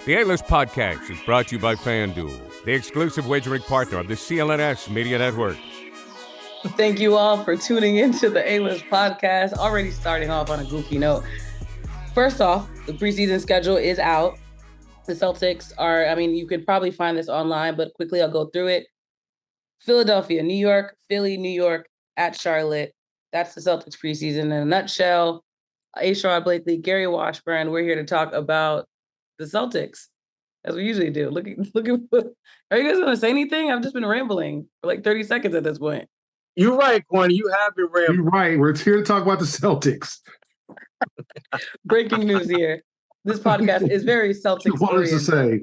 The A-List Podcast is brought to you by FanDuel, the exclusive wagering partner of the CLNS Media Network. Thank you all for tuning into the A-List Podcast. Already starting off on a goofy note. First off, the preseason schedule is out. The Celtics are, you could probably find this online, but quickly I'll go through it. Philadelphia, New York, Philly, New York, at Charlotte. That's the Celtics preseason in a nutshell. Sherrod Blakely, Gary Washburn. We're here to talk about the Celtics, as we usually do. Look. Are you guys going to say anything? I've just been rambling for like 30 seconds at this point. You're right, Kwani. You have been rambling. You're right. We're here to talk about the Celtics. Breaking news here. This podcast is very Celtics. What was to say?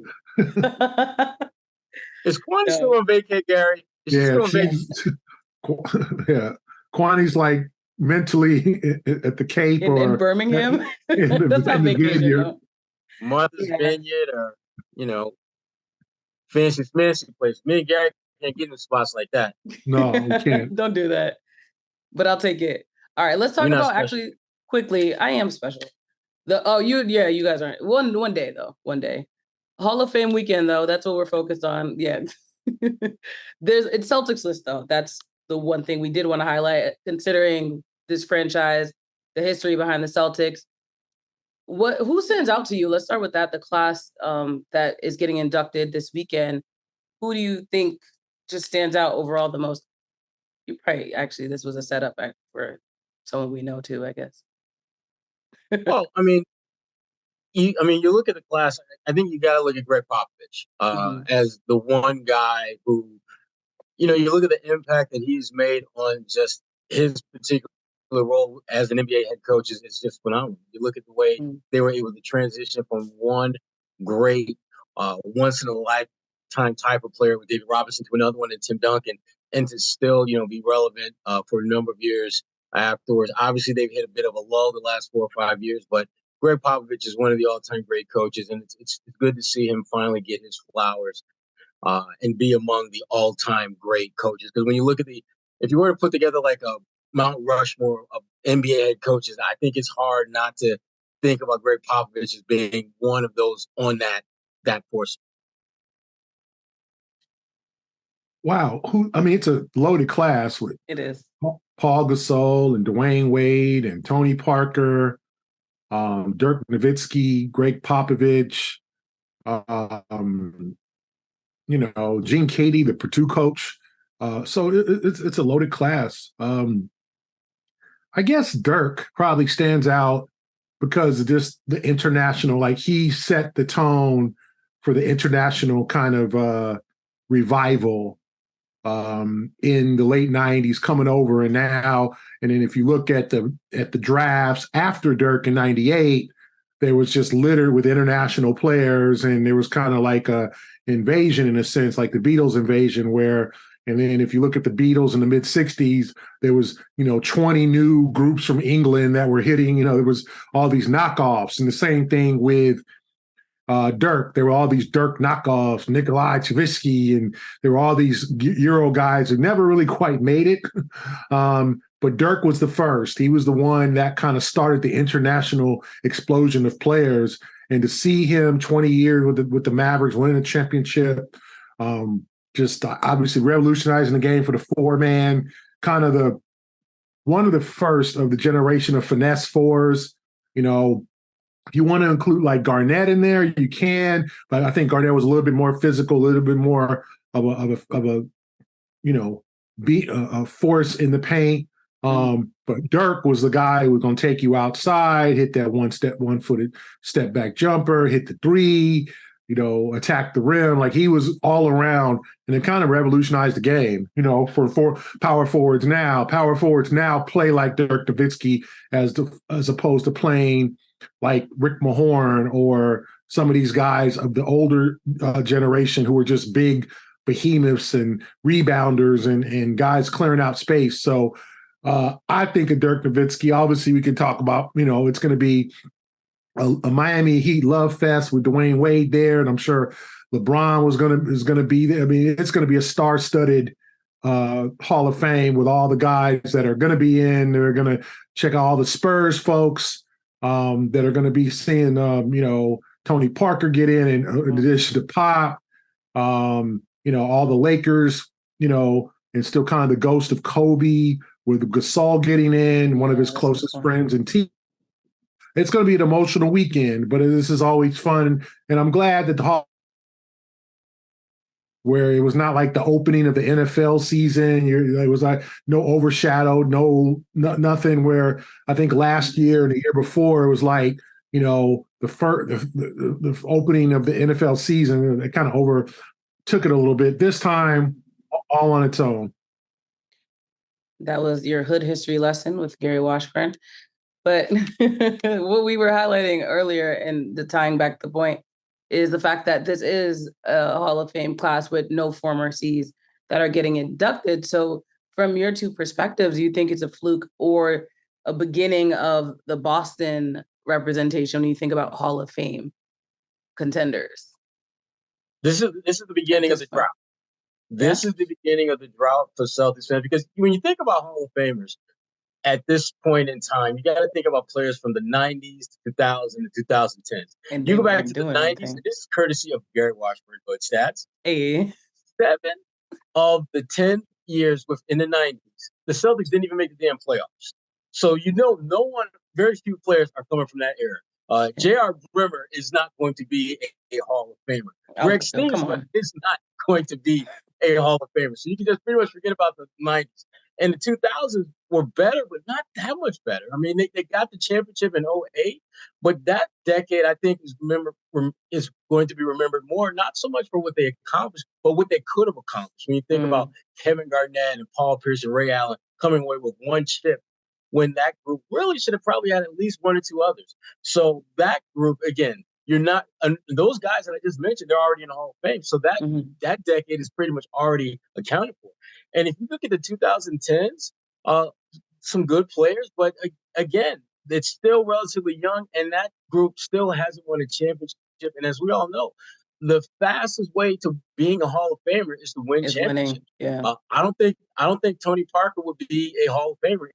Is Kwani still on vacay, Gary? Yeah. Kwani's like mentally at the Cape in Birmingham. That's not vacation. Martha's Vineyard or, fancy place. Me and Gary can't get in spots like that. No, we can't. Don't do that. But I'll take it. All right, let's talk about actually quickly. I am special. You guys aren't. One day though. One day. Hall of Fame weekend though. That's what we're focused on. Yeah. It's Celtics list though. That's the one thing we did want to highlight, considering this franchise, the history behind the Celtics. Who stands out to you? Let's start with that. The class that is getting inducted this weekend. Who do you think just stands out overall the most? You probably this was a setup for someone we know too, I guess. Well, you look at the class. I think you got to look at Greg Popovich as the one guy who, you look at the impact that he's made on just his particular role as an NBA head coach. It's just phenomenal. You look at the way they were able to transition from one great, once in a lifetime type of player with David Robinson to another one in Tim Duncan, and to still, be relevant for a number of years afterwards. Obviously, they've hit a bit of a lull the last 4 or 5 years, but Greg Popovich is one of the all-time great coaches, and it's good to see him finally get his flowers and be among the all-time great coaches. Because when you look at if you were to put together like a Mount Rushmore of NBA head coaches, I think it's hard not to think about Greg Popovich as being one of those on that force. Wow. It's a loaded class with it is Paul Gasol and Dwayne Wade and Tony Parker, Dirk Nowitzki, Greg Popovich, Gene Katie, the Purdue coach. So it's a loaded class. I guess Dirk probably stands out because of just the international, he set the tone for the international kind of revival in the late 90s coming over and now. And then if you look at the drafts after Dirk in 98, there was just littered with international players, and there was kind of like a invasion in a sense, like the Beatles invasion, and then if you look at the Beatles in the mid-'60s, there was, 20 new groups from England that were hitting, there was all these knockoffs. And the same thing with Dirk. There were all these Dirk knockoffs, Nikolai Chavitsky, and there were all these Euro guys who never really quite made it. But Dirk was the first. He was the one that kind of started the international explosion of players. And to see him 20 years with the Mavericks winning a championship, just obviously revolutionizing the game for the four-man, kind of one of the first of the generation of finesse fours. If you want to include like Garnett in there, you can, but I think Garnett was a little bit more physical, a little bit more of a force in the paint. But Dirk was the guy who was going to take you outside, hit that one-footed step back jumper, hit the three, attack the rim. Like, he was all around, and it kind of revolutionized the game, for power forwards now. Power forwards now play like Dirk Nowitzki as opposed to playing like Rick Mahorn or some of these guys of the older generation who were just big behemoths and rebounders and guys clearing out space. So I think of Dirk Nowitzki. Obviously, we can talk about, it's going to be a Miami Heat love fest with Dwayne Wade there, and I'm sure LeBron is going to be there. It's going to be a star-studded Hall of Fame with all the guys that are going to be in. They're going to check out all the Spurs folks that are going to be seeing, Tony Parker get in addition to Pop. All the Lakers, and still kind of the ghost of Kobe with Gasol getting in, one of his closest friends and team. It's going to be an emotional weekend, but this is always fun. And I'm glad that where it was not like the opening of the NFL season. It was like no overshadowed, nothing where I think last year and the year before it was like, the opening of the NFL season, it kind of overtook it a little bit. This time, all on its own. That was your hood history lesson with Gary Washburn. But what we were highlighting earlier and the tying back the point is the fact that this is a Hall of Fame class with no former Cs that are getting inducted. So from your two perspectives, do you think it's a fluke or a beginning of the Boston representation when you think about Hall of Fame contenders? This is the beginning of the drought. This is the beginning of the drought for Celtics fans, because when you think about Hall of Famers at this point in time, you got to think about players from the 90s to 2000 to 2010s. And you go back to the 90s, and this is courtesy of Gary Washburn Hood Stats. Hey. 7 of the 10 years within the 90s, the Celtics didn't even make the damn playoffs. So very few players are coming from that era. J.R. Brimmer is not going to be a Hall of Famer. Greg Steensma is not going to be a Hall of Famer. So you can just pretty much forget about the 90s. And the 2000s were better, but not that much better. I mean, they got the championship in 2008, but that decade, I think, is going to be remembered more, not so much for what they accomplished, but what they could have accomplished. When you think about Kevin Garnett and Paul Pierce and Ray Allen coming away with one chip, when that group really should have probably had at least one or two others. So that group, again, those guys that I just mentioned, they're already in the Hall of Fame. So that decade is pretty much already accounted for. And if you look at the 2010s, some good players, but again, it's still relatively young, and that group still hasn't won a championship. And as we all know, the fastest way to being a Hall of Famer is to win championships. Yeah. I don't think Tony Parker would be a Hall of Famer.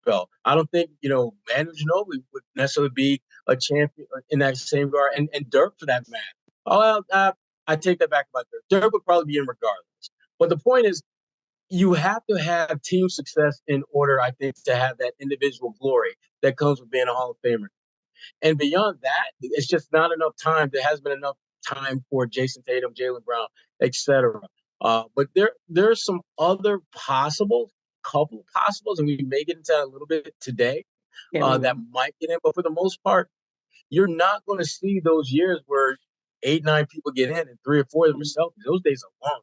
Well, I don't think, Manu Ginobili would necessarily be a champion in that same regard, and Dirk for that matter. I take that back about Dirk. Dirk would probably be in regardless. But the point is, you have to have team success in order, I think, to have that individual glory that comes with being a Hall of Famer. And beyond that, it's just not enough time. There hasn't been enough time for Jason Tatum, Jaylen Brown, etc. But there's some other couple of possibles, and we may get into that a little bit today, that might get in. But for the most part, you're not going to see those years where 8-9 people get in and 3 or 4 of them are Celtics. Those days are long.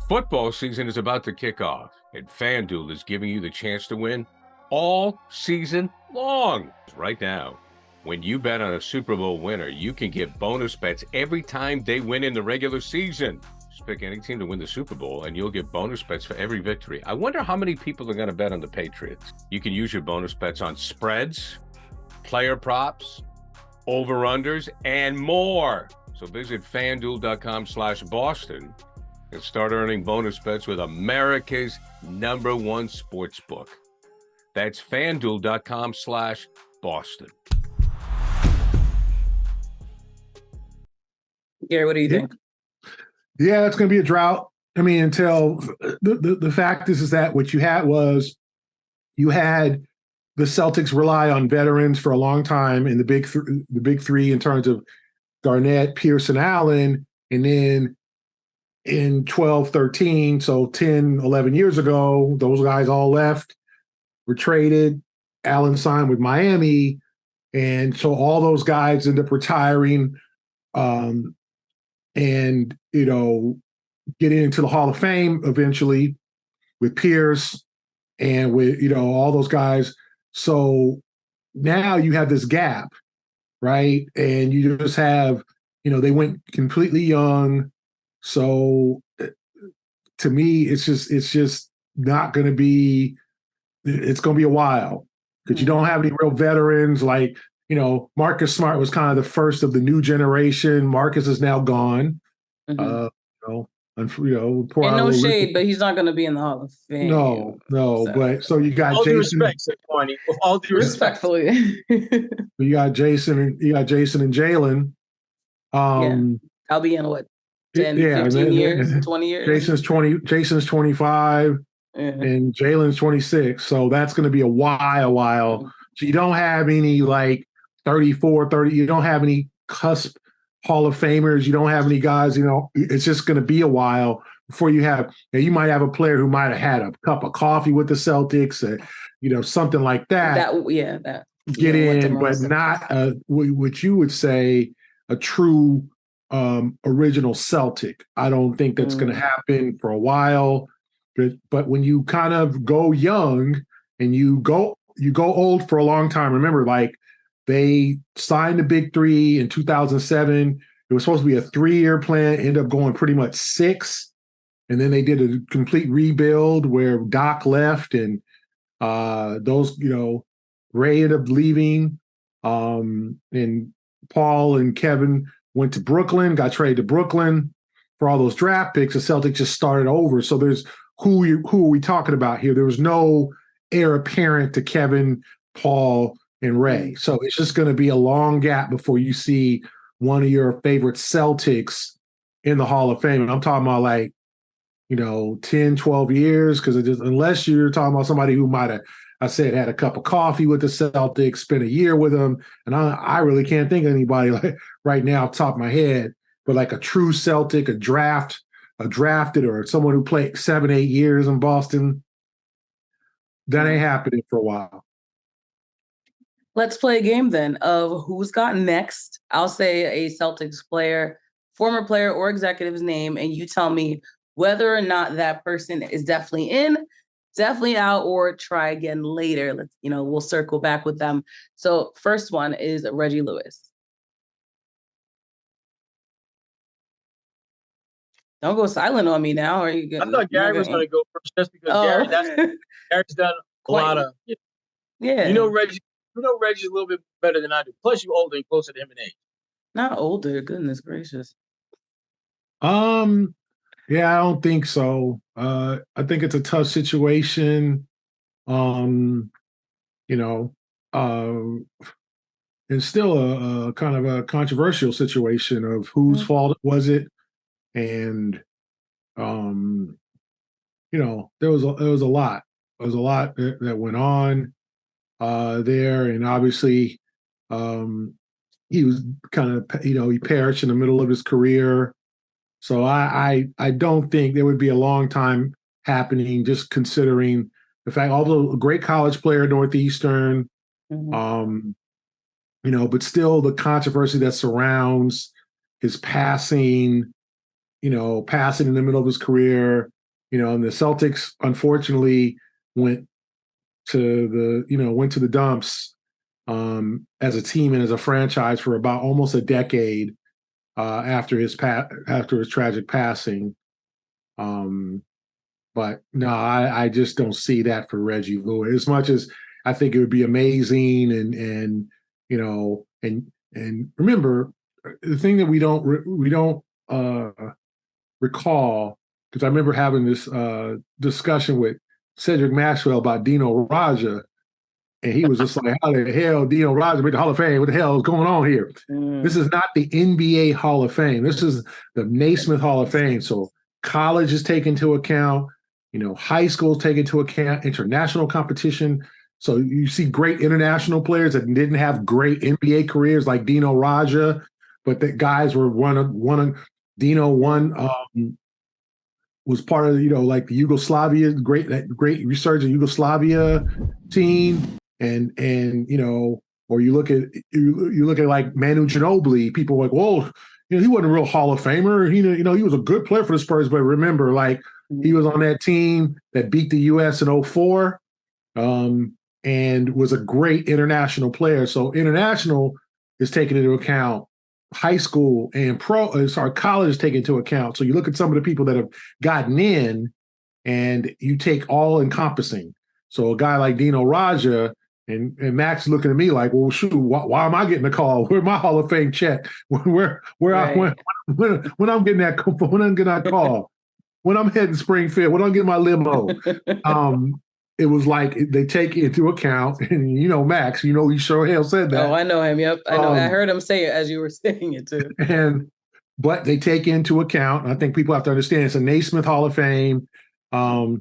Football season is about to kick off, and FanDuel is giving you the chance to win all season long. Right now, when you bet on a Super Bowl winner, you can get bonus bets every time they win in the regular season. Just pick any team to win the Super Bowl, and you'll get bonus bets for every victory. I wonder how many people are going to bet on the Patriots. You can use your bonus bets on spreads, player props, over-unders, and more. So visit FanDuel.com/Boston and start earning bonus bets with America's #1 sports book. That's FanDuel.com/Boston. Gary, what do you think? Yeah, it's going to be a drought. I mean, until the fact is that what you had was you had the Celtics rely on veterans for a long time in the big three in terms of Garnett, Pierce, and Allen. And then in 12-13, so 10, 11 years ago, those guys all left, were traded. Allen signed with Miami. And so all those guys end up retiring and, getting into the Hall of Fame eventually with Pierce and with, all those guys. So now you have this gap, right? And you just have, they went completely young. So to me, it's just not going to be, it's going to be a while because you don't have any real veterans. Like, Marcus Smart was kind of the first of the new generation. Marcus is now gone. poor And no little shade, Ricky. but he's not going to be in the Hall of Fame. No. So. But so you got all due Jason. respect, said Kwani. With all due respect. Respectfully. You got Jason and Jalen. I'll be in what, 10, 15 years, 20 years? Jason's 25 and Jalen's 26. So that's going to be a while. So you don't have any like 34, 30. You don't have any cusp Hall of Famers. You don't have any guys, it's just going to be a while before you might have a player who might have had a cup of coffee with the Celtics, something like that. Get in, but not what you would say a true original Celtic. I don't think that's going to happen for a while. But when you kind of go young and you go old for a long time, remember, like they signed the Big Three in 2007. It was supposed to be a 3-year plan, ended up going pretty much 6. And then they did a complete rebuild where Doc left and Ray ended up leaving. And Paul and Kevin went to Brooklyn, got traded to Brooklyn for all those draft picks. The Celtics just started over. So there's who are we talking about here? There was no heir apparent to Kevin, Paul, and Ray. So it's just going to be a long gap before you see one of your favorite Celtics in the Hall of Fame. And I'm talking about like, 10, 12 years, because unless you're talking about somebody who might have, had a cup of coffee with the Celtics, spent a year with them. And I really can't think of anybody like right now off the top of my head, but like a true Celtic, a drafted, or someone who played 7, 8 years in Boston. That ain't happening for a while. Let's play a game then of who's got next. I'll say a Celtics player, former player or executive's name, and you tell me whether or not that person is definitely in, definitely out, or try again later. Let's, we'll circle back with them. So first one is Reggie Lewis. Don't go silent on me now. Or you good? I thought Gary was going to go first just because Gary's done a lot of. Yeah. Reggie's a little bit better than I do. Plus, you're older and closer to him in age. Not older. Goodness gracious. Yeah, I don't think so. I think it's a tough situation. It's still a kind of a controversial situation of whose fault was it, and there was a lot. There was a lot that went on there, and obviously, he was kind of he perished in the middle of his career. So I don't think there would be a long time happening, just considering the fact, although a great college player, Northeastern, but still the controversy that surrounds his passing, passing in the middle of his career, and the Celtics unfortunately went to the dumps as a team and as a franchise for about almost a decade. After his tragic passing, but no, I just don't see that for Reggie Lewis. As much as I think it would be amazing, and remember the thing that we don't recall, because I remember having this discussion with Cedric Maxwell about Dino Radja. And he was just like, how the hell Dino Radja made the Hall of Fame? What the hell is going on here? This is not the NBA Hall of Fame. This is the Naismith Hall of Fame. So college is taken into account, high school is taken into account, international competition. So you see great international players that didn't have great NBA careers like Dino Radja, but that guys were Dino was part of, like the Yugoslavia, great resurgent Yugoslavia team. And or you look at like Manu Ginobili, people are like, well, he wasn't a real Hall of Famer. He was a good player for the Spurs, but remember, like he was on that team that beat the US in 2004, and was a great international player. So international is taken into account. High school and college is taken into account. So you look at some of the people that have gotten in, and you take all encompassing. So a guy like Dino Radja, and Max looking at me like, well, shoot, why am I getting a call? Where's my Hall of Fame check? When I'm getting that call? when I'm heading Springfield, when I get my limo, it was like they take into account, and Max, he sure hell said that. Oh, I know him. Yep, I know. I heard him say it as you were saying it too. But they take into account, I think people have to understand, it's a Naismith Hall of Fame. So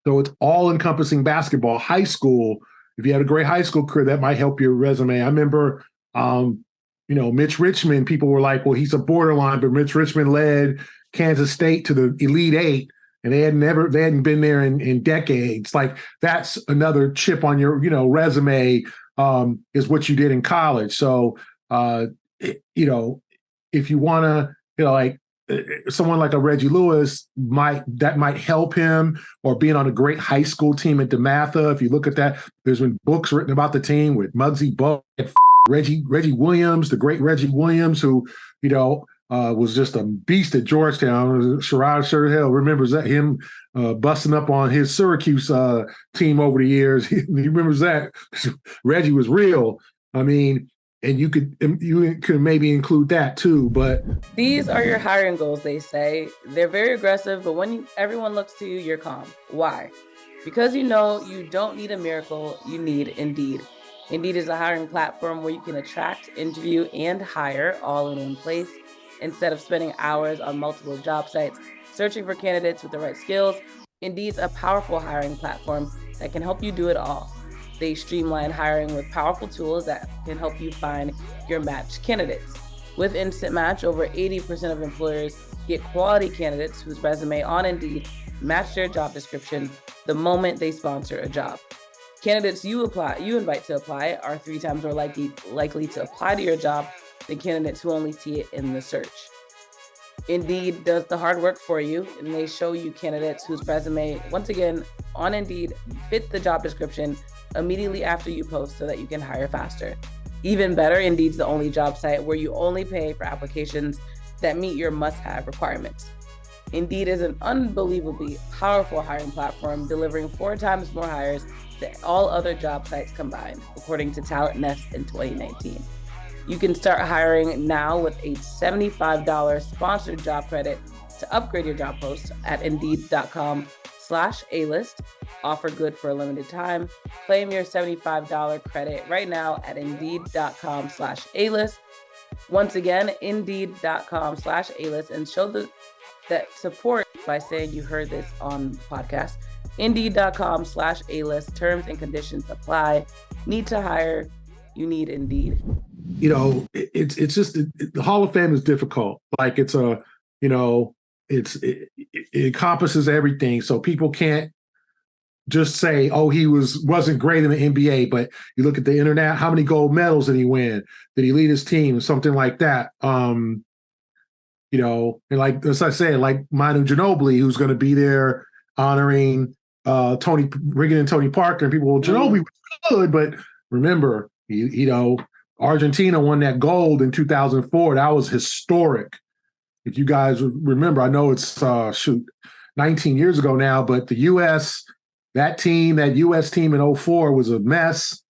it's all-encompassing basketball. High school, if you had a great high school career, that might help your resume. I remember, Mitch Richmond, people were like, well, he's a borderline, but Mitch Richmond led Kansas State to the Elite Eight, and they hadn't been there in decades. Like, that's another chip on your, resume, is what you did in college. So, if you want to, someone like a Reggie Lewis might help him, or being on a great high school team at DeMatha. If you look at that, there's been books written about the team with Muggsy Bogues, Reggie Williams, the great Reggie Williams, who, was just a beast at Georgetown. Sherrod sure hell remembers that, him busting up on his Syracuse team over the years. He remembers that. Reggie was real. I mean, and you could maybe include that too. But these are your hiring goals, they say. They're very aggressive, but when everyone looks to you, you're calm. Why? Because you don't need a miracle, you need Indeed. Indeed is a hiring platform where you can attract, interview, and hire all in one place. Instead of spending hours on multiple job sites searching for candidates with the right skills, Indeed's a powerful hiring platform that can help you do it all. They streamline hiring with powerful tools that can help you find your matched candidates. With Instant Match, over 80% of employers get quality candidates whose resume on Indeed match their job description the moment they sponsor a job. Candidates you invite to apply are 3 times more likely to apply to your job than candidates who only see it in the search. Indeed does the hard work for you, and they show you candidates whose resume, once again, on Indeed, fit the job description immediately after you post so that you can hire faster. Even better, Indeed's the only job site where you only pay for applications that meet your must-have requirements. Indeed is an unbelievably powerful hiring platform, delivering 4 times more hires than all other job sites combined, according to CLNS in 2019. You can start hiring now with a $75 sponsored job credit to upgrade your job post at Indeed.com/A-list. Offer good for a limited time. Claim your $75 credit right now at Indeed.com/A-list. Once again, Indeed.com/A-list, and show that support by saying you heard this on the podcast. Indeed.com/A-list. Terms and conditions apply. Need to hire? You need Indeed. It's just the Hall of Fame is difficult. Like, it encompasses everything. So people can't just say, oh, he wasn't great in the NBA, but you look at the internet, how many gold medals did he win? Did he lead his team? Something like that. And like, as I say, like Manu Ginobili, who's going to be there honoring Tony Parker, and people, well, Ginobili was good, but remember, Argentina won that gold in 2004. That was historic. If you guys remember, I know it's 19 years ago now, but the U.S. That U.S. team in 2004 was a mess,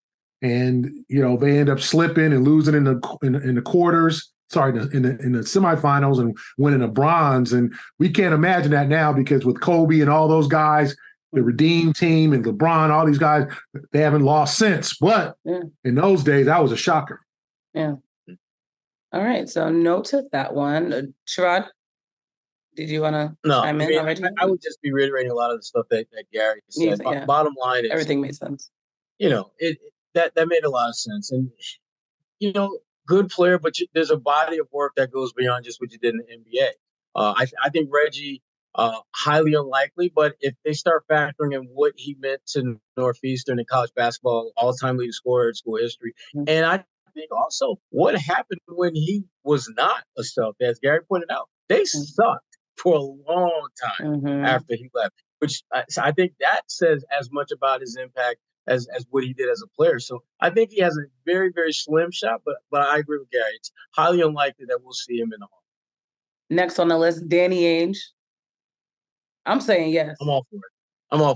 and they end up slipping and losing in the quarters. Sorry, in the semifinals, and winning a bronze. And we can't imagine that now, because with Kobe and all those guys, the Redeem team and LeBron, all these guys, they haven't lost since. But in those days, that was a shocker. Yeah. All right. So no to that one. Sherrod, did you want to chime in already? I would just be reiterating a lot of the stuff that Gary said. Yeah. Bottom line is, everything made sense. That made a lot of sense. And, good player, but there's a body of work that goes beyond just what you did in the NBA. I think Reggie, highly unlikely, but if they start factoring in what he meant to Northeastern in college basketball, all-time leading scorer in school history, and I think also what happened when he was not a Celtic, as Gary pointed out, they sucked for a long time after he left, which I think that says as much about his impact as what he did as a player. So I think he has a very, very slim shot, but I agree with Gary. It's highly unlikely that we'll see him in the Hall. Next on the list, Danny Ainge. I'm saying yes. I'm all for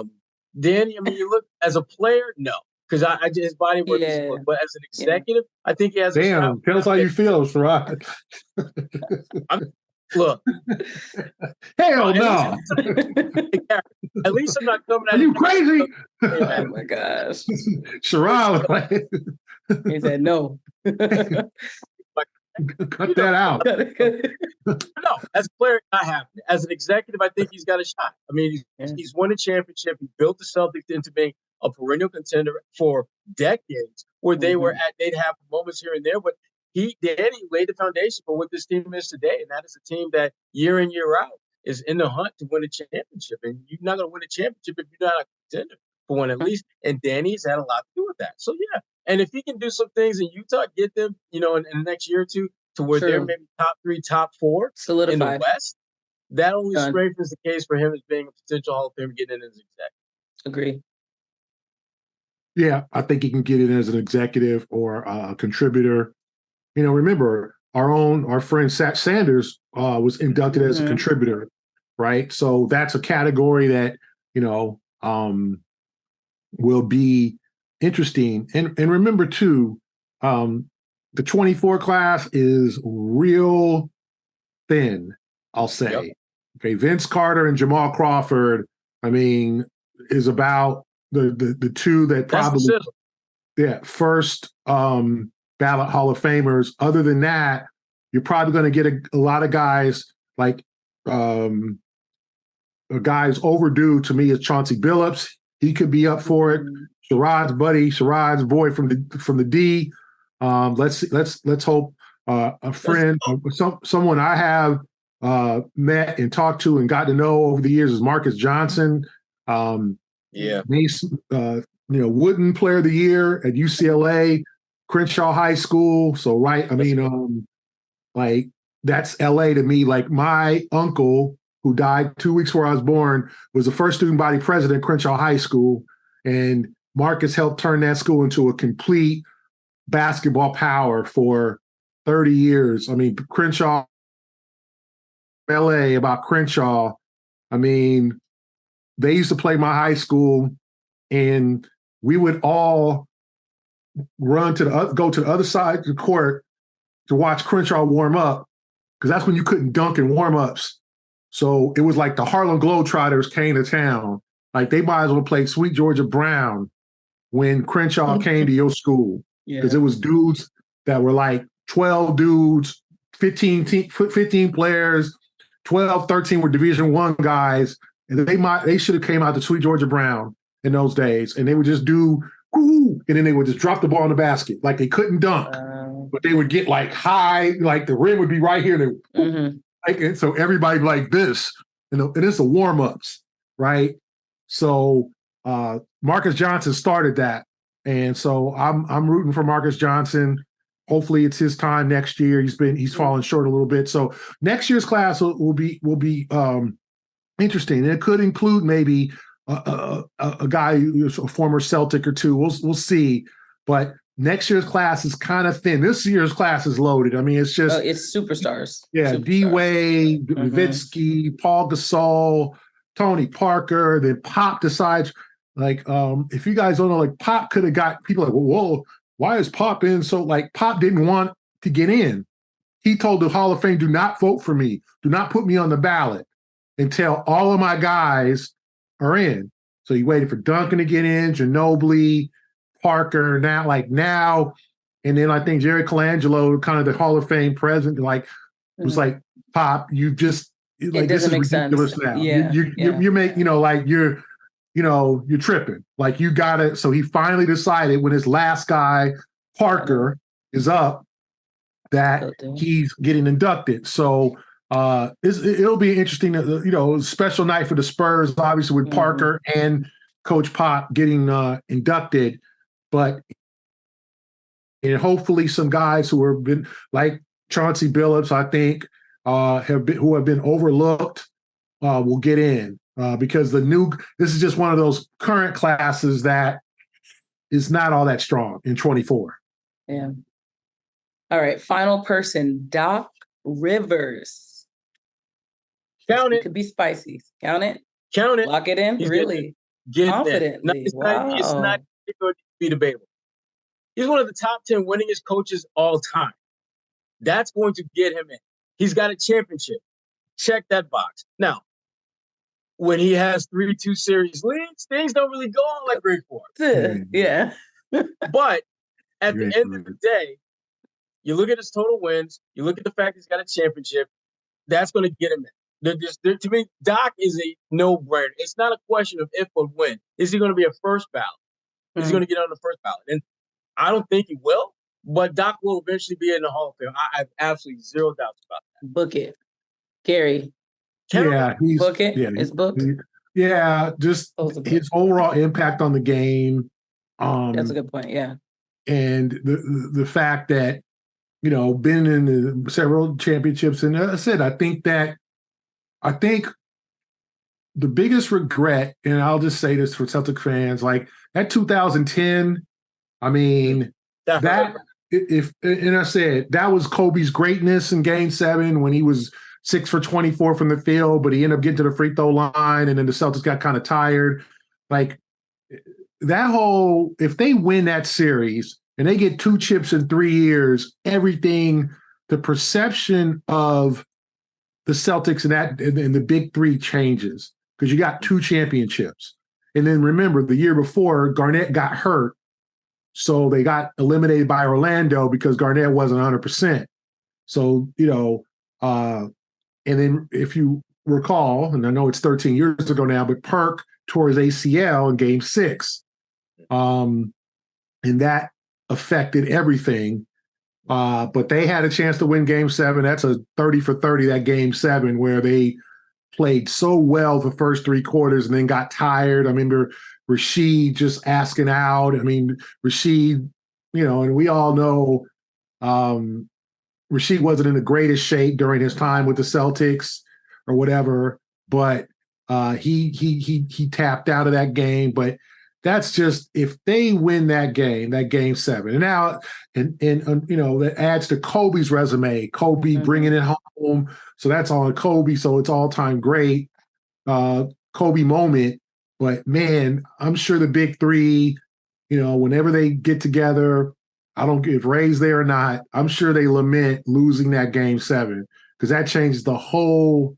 it. Danny, I mean, you look as a player, no, because his body work is good, but as an executive, I think he has. Damn, tell us how you feel, Sherrod. Look. Hell no. At least I'm not coming at Are you crazy? Oh my gosh. Sherrod. He said no. Cut that out. No, as a player, not happening. As an executive, I think he's got a shot. I mean, he's won a championship. He built the Celtics into being a perennial contender for decades, where they were at. They'd have moments here and there, but Danny laid the foundation for what this team is today, and that is a team that year in, year out is in the hunt to win a championship. And you're not going to win a championship if you're not a contender for one at least. And Danny's had a lot to do with that. So yeah, and if he can do some things in Utah, get them, in the next year or two to where they're maybe top 3, top 4 in the West, that only strengthens the case for him as being a potential Hall of Famer getting in as executive. Agree. Yeah, I think he can get in as an executive or a contributor. Remember, our friend Sanders was inducted as a contributor, right? So that's a category that, will be interesting. And remember, too, the 24 class is real thin, I'll say. Yep. Okay, Vince Carter and Jamal Crawford, is about the two that probably first ballot Hall of Famers. Other than that, you're probably going to get a lot of guys like guys overdue to me is Chauncey Billups. He could be up for it. Sherrod's boy from the D. Let's hope a friend, someone I have met and talked to and got to know over the years is Marcus Johnson. Wooden Player of the Year at UCLA, Crenshaw High School. So that's LA to me. Like my uncle, who died 2 weeks before I was born, was the first student body president at Crenshaw High School, and Marcus helped turn that school into a complete basketball power for 30 years. Crenshaw, LA, about Crenshaw. They used to play my high school, and we would all run go to the other side of the court to watch Crenshaw warm up, because that's when you couldn't dunk in warm-ups. So it was like the Harlem Globetrotters came to town. Like they might as well play Sweet Georgia Brown when Crenshaw came to your school, because it was dudes that were like 12 dudes, 15 players, 12, 13 were Division I guys, and they should have came out to Sweet Georgia Brown in those days, and they would just do and then they would just drop the ball in the basket. Like they couldn't dunk, but they would get like high, like the rim would be right here. And so everybody like this, and it's the warm-ups, right? So Marcus Johnson started that. And so I'm rooting for Marcus Johnson. Hopefully it's his time next year. He's fallen short a little bit. So next year's class will be interesting. And it could include maybe a guy who's a former Celtic or two. We'll see. But next year's class is kind of thin. This year's class is loaded. It's just it's superstars. Yeah, D-Wade, Nowitzki, Paul Gasol, Tony Parker. Then Pop decides, if you guys don't know, Pop could have got people like, whoa, why is Pop in? So Pop didn't want to get in. He told the Hall of Fame, do not vote for me. Do not put me on the ballot until all of my guys are in. So he waited for Duncan to get in, Ginobili, Parker, now, and then I think Jerry Colangelo, kind of the Hall of Fame president, was like, Pop, you just it this is ridiculous sense. now. Yeah, you make you're tripping. You got it. So he finally decided when his last guy, Parker, is up, that he's getting inducted. So it'll be interesting, special night for the Spurs, obviously, with Parker and Coach Pop getting inducted. But hopefully some guys who have been like Chauncey Billups, I think, who have been overlooked will get in, because this is just one of those current classes that is not all that strong in 24. Yeah. All right. Final person, Doc Rivers. Count it. Could be spicy. Count it. Count it. Lock it in. He's really confidently. It's not going to be debatable. He's one of the top 10 winningest coaches all time. That's going to get him in. He's got a championship. check that box. Now, when he has 3-2 series leads, things don't really go on like great for him. Yeah. But at the end of the day, you look at his total wins, you look at the fact he's got a championship, that's going to get him in. To me, Doc is a no-brainer. It's not a question of if but when. Is he going to be a first ballot? Is he going to get on the first ballot? And I don't think he will, but Doc will eventually be in the Hall of Fame. I have absolutely zero doubts about that. Book it. Gary. Book it. Yeah, it's booked. Just his overall impact on the game. That's a good point. Yeah. And the fact that, been in several championships. And as I said, I think the biggest regret, and I'll just say this for Celtic fans, like that 2010, I mean, and I said that was Kobe's greatness in Game 7 when he was 6 for 24 from the field, but he ended up getting to the free throw line, and then the Celtics got kind of tired. Like that whole, if they win that series and they get 2 chips in 3 years, everything, the perception of the Celtics and the big three changes because you got 2 championships. And then remember, the year before, Garnett got hurt. So they got eliminated by Orlando because Garnett wasn't 100%. So, and then if you recall, and I know it's 13 years ago now, but Perk tore his ACL in Game 6. And that affected everything. But they had a chance to win Game 7. That's a 30 for 30, that Game 7, where they played so well the first 3 quarters and then got tired. I remember Rasheed just asking out. I mean, Rasheed, and we all know Rasheed wasn't in the greatest shape during his time with the Celtics or whatever, but he tapped out of that game. But that's just, if they win that Game 7, and now, and that adds to Kobe's resume. Kobe bringing it home, so that's on Kobe. So it's all time great Kobe moment. But man, I'm sure the big three, whenever they get together, I don't care if Ray's there or not, I'm sure they lament losing that Game 7 because that changes the whole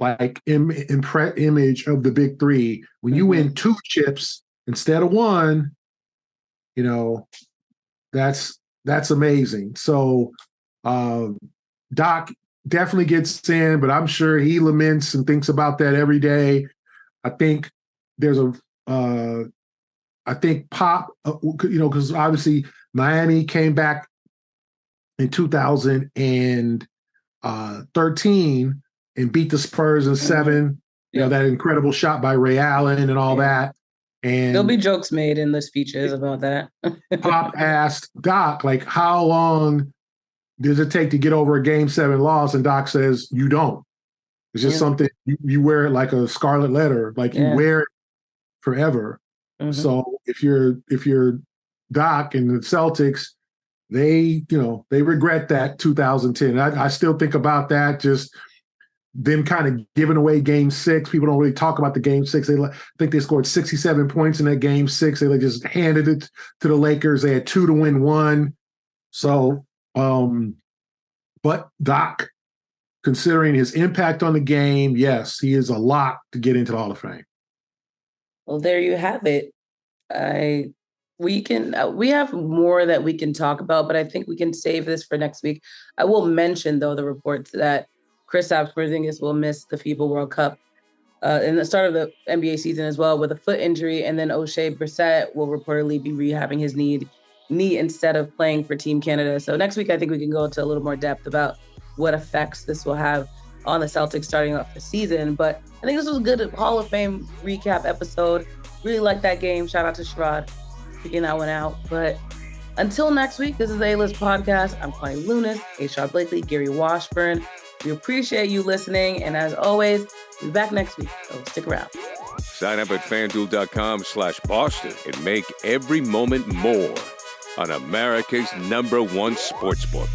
image of the big three. When you win 2 chips instead of 1, that's amazing. So Doc definitely gets in, but I'm sure he laments and thinks about that every day. I think there's I think Pop, because obviously Miami came back in 2013 and beat the Spurs in 7. That incredible shot by Ray Allen and all that. And there'll be jokes made in the speeches about that. Pop asked Doc, how long does it take to get over a Game 7 loss? And Doc says, you don't. It's just something you wear it like a scarlet letter, you wear it forever. Mm-hmm. So if you're Doc and the Celtics, they regret that 2010. I still think about that, just them kind of giving away Game 6. People don't really talk about the Game 6. I think they scored 67 points in that Game 6. They just handed it to the Lakers. They had 2 to win 1. So, but Doc, considering his impact on the game, yes, he is a lock to get into the Hall of Fame. Well, there you have it. We have more that we can talk about, but I think we can save this for next week. I will mention, though, the reports that Kristaps Porzingis will miss the FIBA World Cup in the start of the NBA season as well with a foot injury, and then O'Shea Brissett will reportedly be rehabbing his knee instead of playing for Team Canada. So next week, I think we can go into a little more depth about what effects this will have on the Celtics starting off the season. But I think this was a good Hall of Fame recap episode. Really like that game. Shout out to Sherrod picking that one out. But until next week, this is the A-List Podcast. I'm Kwani Lunis, Sherrod Blakely, Gary Washburn. We appreciate you listening. And as always, we'll be back next week. So stick around. Sign up at FanDuel.com/Boston and make every moment more on America's #1 sportsbook.